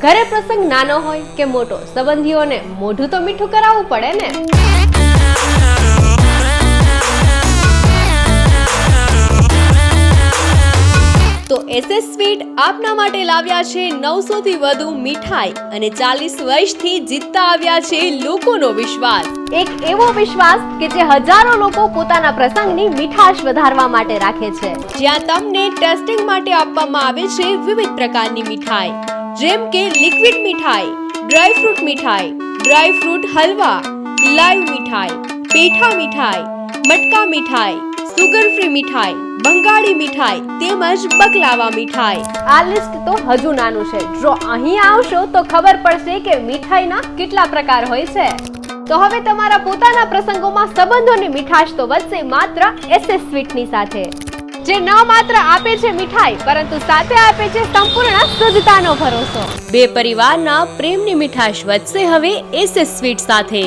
ઘરે પ્રસંગ નાનો હોય કે મોટો, સંબંધીઓને મોઢું તો મીઠું કરાવવું પડે ને। તો SS સ્વીટ આપના માટે લાવ્યા છે 900 થી વધુ મીઠાઈ અને 40 વર્ષથી જીતતા આવ્યા છે લોકોનો વિશ્વાસ। એક એવો વિશ્વાસ કે જે હજારો લોકો પોતાના પ્રસંગની મીઠાશ વધારવા માટે રાખે છે, જ્યાં તમને ટેસ્ટિંગ માટે આપવામાં આવે છે વિવિધ પ્રકારની મીઠાઈ, જેમ કે લિક્વિડ મીઠાઈ, ડ્રાય ફ્રૂટ મીઠાઈ, ડ્રાય ફ્રૂટ હલવા, લાઈવ મીઠાઈ, પેઠા મીઠાઈ, મટકા મીઠાઈ, સુગર ફ્રી મીઠાઈ, બંગાળી મીઠાઈ તેમજ બકલાવા મીઠાઈ। આ લિસ્ટ તો હજુ નાનું છે, જો અહીં આવશો તો ખબર પડશે કે મીઠાઈના કેટલા પ્રકાર હોય છે। તો હવે તમારા પોતાના પ્રસંગોમાં સંબંધોની મીઠાશ તો વધશે માત્ર SS સ્વીટની સાથે, જે ન માત્ર આપે છે મીઠાઈ પરંતુ સાથે આપે છે સંપૂર્ણ શુદ્ધતાનો ભરોસો। બે પરિવારના પ્રેમની મીઠાશ વધશે હવે SS સ્વીટ સાથે।